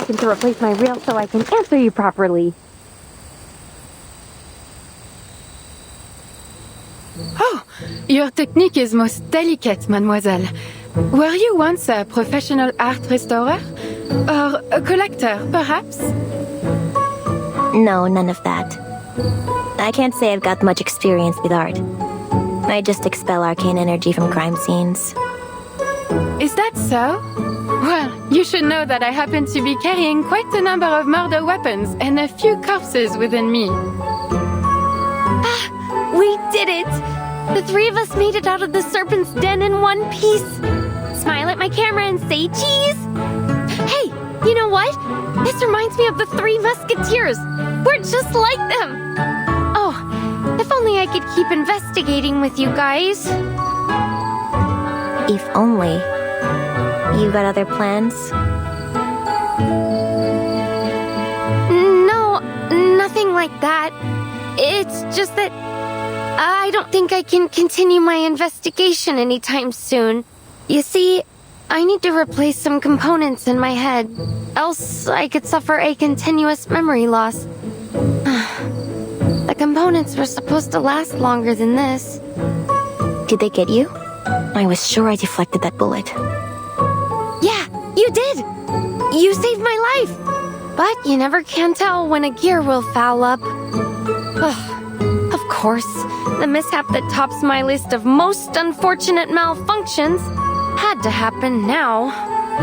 second to replace my reel so I can answer you properly. Oh, your technique is most delicate, mademoiselle. Were you once a professional art restorer? Or a collector, perhaps? No, none of that. I can't say I've got much experience with art. I just expel arcane energy from crime scenes. Is that so? Well, you should know that I happen to be carrying quite a number of murder weapons and a few corpses within me. Ah, we did it! The three of us made it out of the serpent's den in one piece. Smile at my camera and say cheese! Hey, you know what? This reminds me of the Three Musketeers. We're just like them! Oh, if only I could keep investigating with you guys. If only. You got other plans? No, nothing like that. It's just that I don't think I can continue my investigation anytime soon. You see, I need to replace some components in my head, else I could suffer a continuous memory loss. The components were supposed to last longer than this. Did they get you? I was sure I deflected that bullet. Yeah, you did! You saved my life! But you never can tell when a gear will foul up. Ugh. Of course, the mishap that tops my list of most unfortunate malfunctions had to happen now.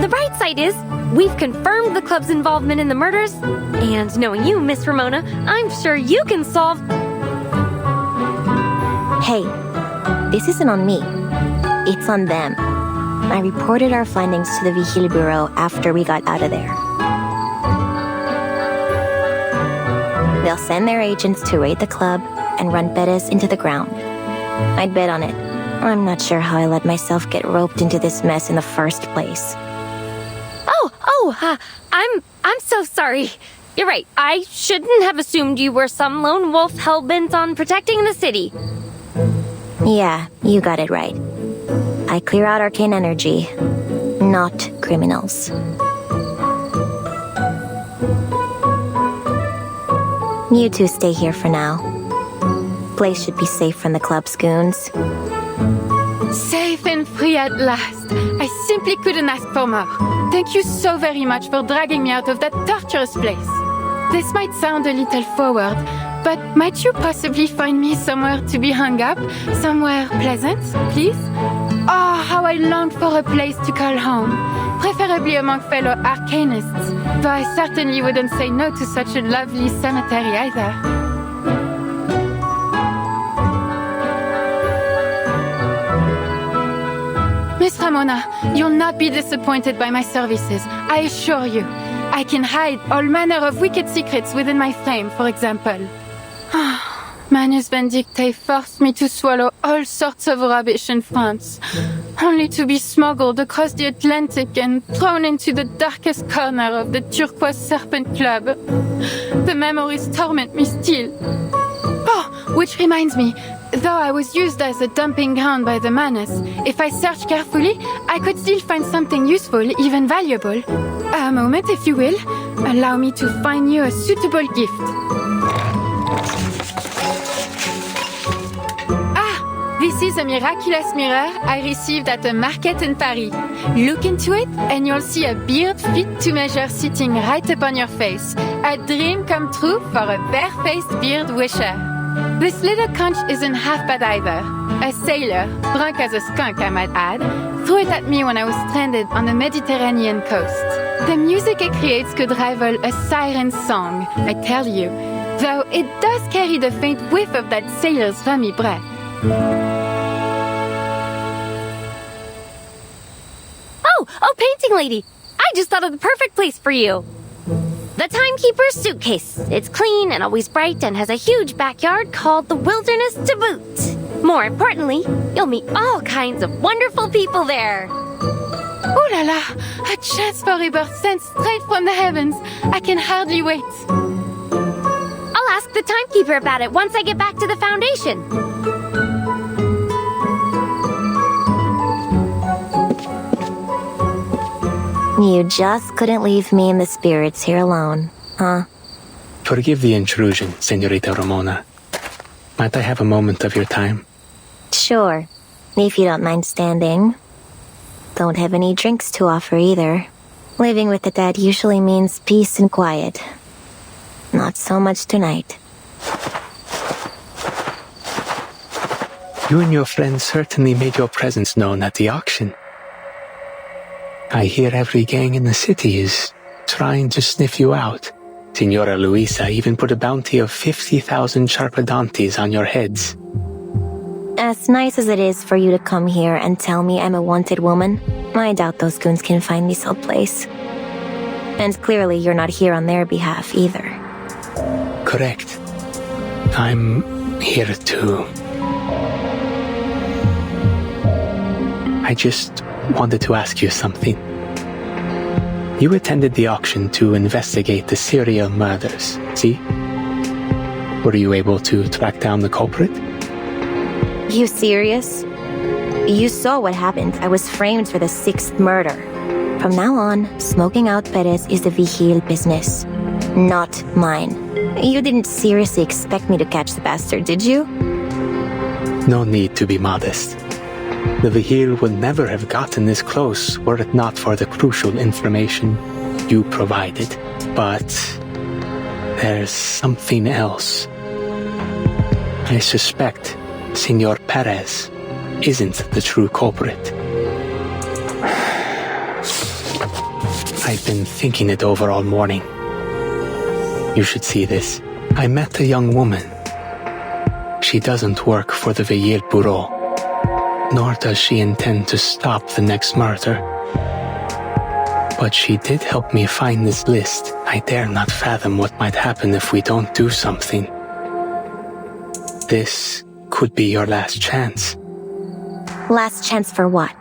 The bright side is, we've confirmed the club's involvement in the murders, and knowing you, Miss Ramona, I'm sure you can solve... Hey, this isn't on me. It's on them. I reported our findings to the Vigil Bureau after we got out of there. They'll send their agents to raid the club and run Bettis into the ground. I'd bet on it. I'm not sure how I let myself get roped into this mess in the first place. I'm so sorry. You're right, I shouldn't have assumed you were some lone wolf hell-bent on protecting the city. Yeah, you got it right. I clear out arcane energy, not criminals. You two stay here for now. Place should be safe from the club's goons. Safe and free at last. I simply couldn't ask for more. Thank you so very much for dragging me out of that torturous place. This might sound a little forward, but might you possibly find me somewhere to be hung up? Somewhere pleasant, please? Oh, how I longed for a place to call home. Preferably among fellow arcanists, though I certainly wouldn't say no to such a lovely cemetery either. Miss Ramona, you'll not be disappointed by my services, I assure you. I can hide all manner of wicked secrets within my frame, for example. Manus Vindictae forced me to swallow all sorts of rubbish in France, only to be smuggled across the Atlantic and thrown into the darkest corner of the Turqouoise Serpent Club. The memories torment me still. Oh, which reminds me, though I was used as a dumping ground by the Manus, if I search carefully, I could still find something useful, even valuable. A moment, if you will. Allow me to find you a suitable gift. This is a miraculous mirror I received at a market in Paris. Look into it and you'll see a beard fit to measure sitting right upon your face. A dream come true for a bare-faced beard wisher. This little conch isn't half bad either. A sailor, drunk as a skunk I might add, threw it at me when I was stranded on the Mediterranean coast. The music it creates could rival a siren's song, I tell you, though it does carry the faint whiff of that sailor's rummy breath. Oh, painting lady! I just thought of the perfect place for you! The Timekeeper's suitcase. It's clean and always bright and has a huge backyard called the Wilderness to boot. More importantly, you'll meet all kinds of wonderful people there. Ooh la la! A chance for rebirth sent straight from the heavens. I can hardly wait. I'll ask the Timekeeper about it once I get back to the Foundation. You just couldn't leave me and the spirits here alone, huh? Forgive the intrusion, Senorita Ramona. Might I have a moment of your time? Sure, if you don't mind standing. Don't have any drinks to offer either. Living with the dead usually means peace and quiet. Not so much tonight. You and your friends certainly made your presence known at the auction. I hear every gang in the city is trying to sniff you out. Signora Luisa even put a bounty of 50,000 charpadontes on your heads. As nice as it is for you to come here and tell me I'm a wanted woman, I doubt those goons can find me someplace. And clearly you're not here on their behalf either. Correct. I'm here too. I just wanted to ask you something. You attended the auction to investigate the serial murders, see? Were you able to track down the culprit? You serious? You saw what happened. I was framed for the 6th murder. From now on, smoking out Perez is the Vigil business, not mine. You didn't seriously expect me to catch the bastard, did you? No need to be modest. The Vigil would never have gotten this close were it not for the crucial information you provided. But there's something else. I suspect Senor Perez isn't the true culprit. I've been thinking it over all morning. You should see this. I met a young woman. She doesn't work for the Vigil Bureau, nor does she intend to stop the next murder. But she did help me find this list. I dare not fathom what might happen if we don't do something. This could be your last chance. Last chance for what?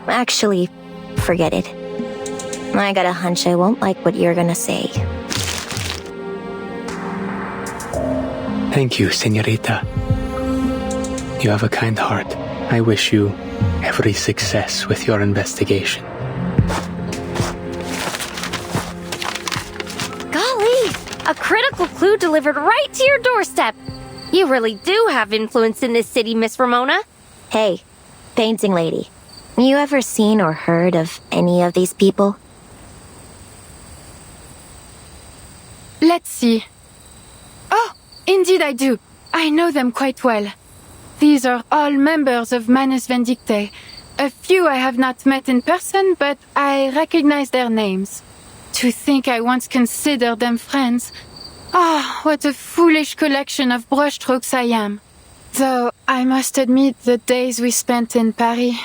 Actually, forget it. I got a hunch I won't like what you're gonna say. Thank you, Senorita. You have a kind heart. I wish you every success with your investigation. Golly! A critical clue delivered right to your doorstep. You really do have influence in this city, Miss Ramona. Hey, painting lady. You ever seen or heard of any of these people? Let's see. Oh, indeed I do. I know them quite well. These are all members of Manus Vindictae. A few I have not met in person, but I recognize their names. To think I once considered them friends. Ah, what a foolish collection of brushstrokes I am. Though I must admit the days we spent in Paris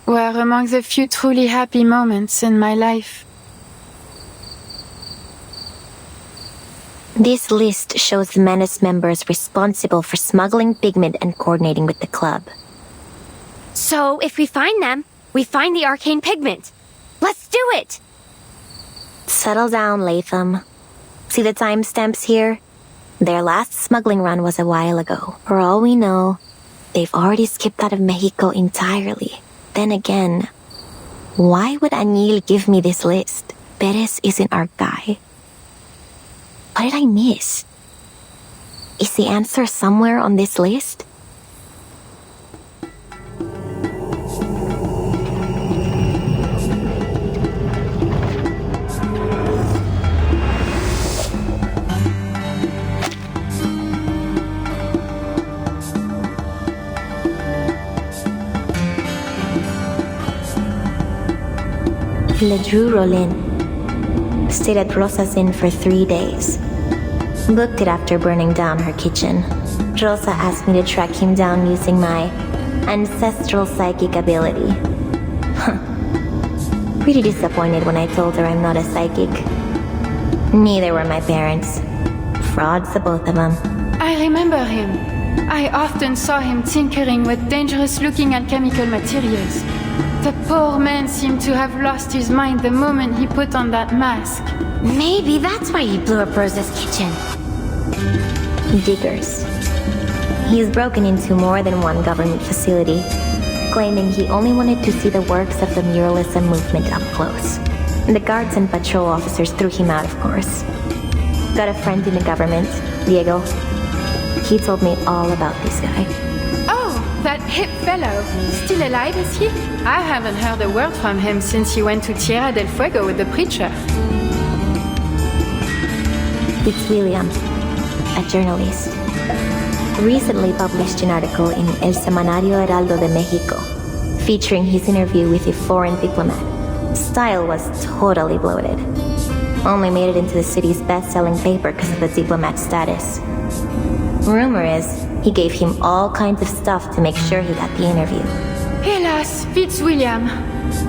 were among the few truly happy moments in my life. This list shows the Manus members responsible for smuggling pigment and coordinating with the club. So, if we find them, we find the arcane pigment. Let's do it! Settle down, Latham. See the timestamps here? Their last smuggling run was a while ago. For all we know, they've already skipped out of Mexico entirely. Then again, why would Anil give me this list? Perez isn't our guy. What did I miss? Is the answer somewhere on this list? Ledru Rollin stayed at Rosa's Inn for 3 days. Booked it after burning down her kitchen. Rosa asked me to track him down using my ancestral psychic ability. Pretty disappointed when I told her I'm not a psychic. Neither were my parents. Frauds, the both of them. I remember him. I often saw him tinkering with dangerous-looking alchemical materials. The poor man seemed to have lost his mind the moment he put on that mask. Maybe that's why he blew up Rosa's kitchen. Diggers. He's broken into more than one government facility, claiming he only wanted to see the works of the muralism movement up close. The guards and patrol officers threw him out, of course. Got a friend in the government, Diego. He told me all about this guy. Oh, that hip fellow. Still alive, is he? I haven't heard a word from him since he went to Tierra del Fuego with the preacher. It's William, a journalist. Recently published an article in El Semanario Heraldo de Mexico, featuring his interview with a foreign diplomat. Style was totally bloated. Only made it into the city's best-selling paper because of the diplomat's status. Rumor is, he gave him all kinds of stuff to make sure he got the interview. Hélas, Fitzwilliam.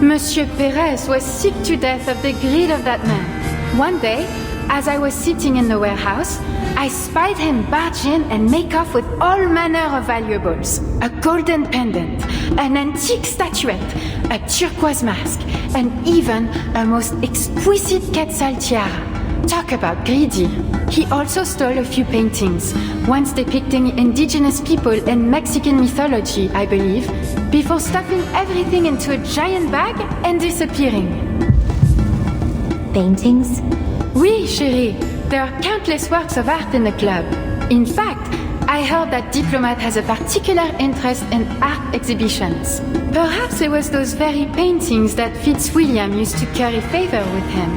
Monsieur Perez was sick to death of the greed of that man. One day, as I was sitting in the warehouse, I spied him barge in and make off with all manner of valuables. A golden pendant, an antique statuette, a turquoise mask, and even a most exquisite quetzal tiara. Talk about greedy. He also stole a few paintings, once depicting indigenous people in Mexican mythology, I believe, before stuffing everything into a giant bag and disappearing. Paintings? Oui, chérie. There are countless works of art in the club. In fact, I heard that Diplomat has a particular interest in art exhibitions. Perhaps it was those very paintings that Fitzwilliam used to curry favor with him.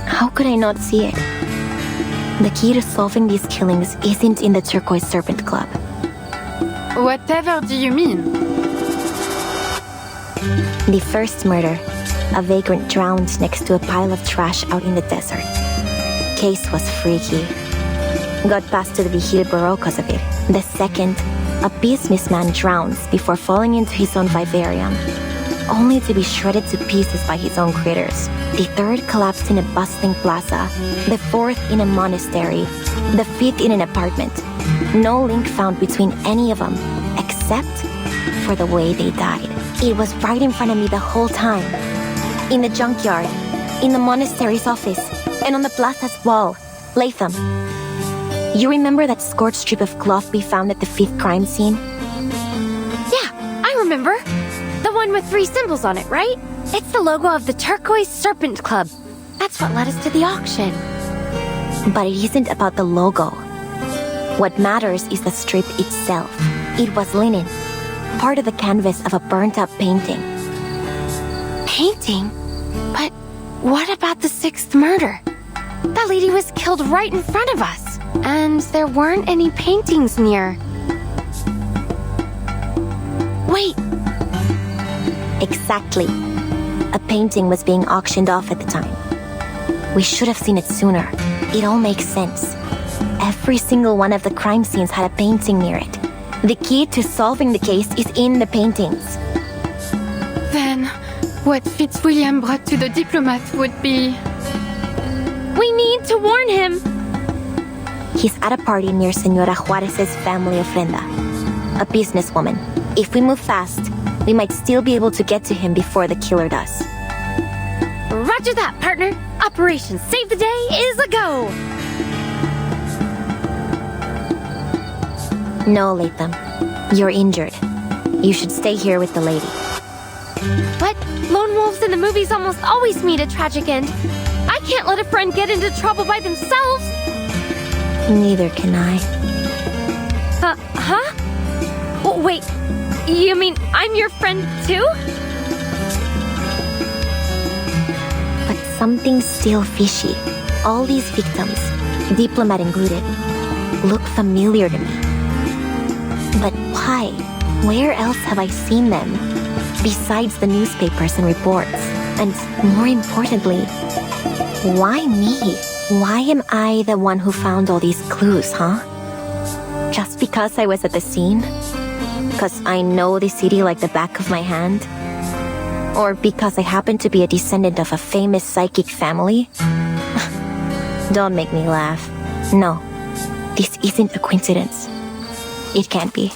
How could I not see it? The key to solving these killings isn't in the Turqouoise Serpent Club. Whatever do you mean? The first murder, a vagrant drowned next to a pile of trash out in the desert. Case was freaky. Got passed to the Vigil Bureau because of it. The second, a businessman drowns before falling into his own vivarium, only to be shredded to pieces by his own critters. The third collapsed in a bustling plaza, the fourth in a monastery, the fifth in an apartment. No link found between any of them, except for the way they died. It was right in front of me the whole time. In the junkyard, in the monastery's office, and on the plaza's wall. Latham, you remember that scorched strip of cloth we found at the fifth crime scene? Yeah, I remember. The one with 3 symbols on it, right? It's the logo of the Turqouoise Serpent Club. That's what led us to the auction. But it isn't about the logo. What matters is the strip itself. It was linen, part of the canvas of a burnt-up painting. Painting? But what about the 6th murder? That lady was killed right in front of us. And there weren't any paintings near. Wait. Exactly. A painting was being auctioned off at the time. We should have seen it sooner. It all makes sense. Every single one of the crime scenes had a painting near it. The key to solving the case is in the paintings. Then, what Fitzwilliam brought to the Diplomat would be... We need to warn him. He's at a party near Senora Juarez's family ofrenda. A businesswoman. If we move fast, we might still be able to get to him before the killer does. Roger that, partner. Operation Save the Day is a go. No, Latham. You're injured. You should stay here with the lady. But lone wolves in the movies almost always meet a tragic end. I can't let a friend get into trouble by themselves. Neither can I. Huh? Oh, wait, you mean I'm your friend too? But something's still fishy. All these victims, Diplomat included, look familiar to me. But why? Where else have I seen them? Besides the newspapers and reports. And more importantly, why me? Why am I the one who found all these clues, huh? Just because I was at the scene? Because I know the city like the back of my hand? Or because I happen to be a descendant of a famous psychic family? Don't make me laugh. No, this isn't a coincidence. It can't be.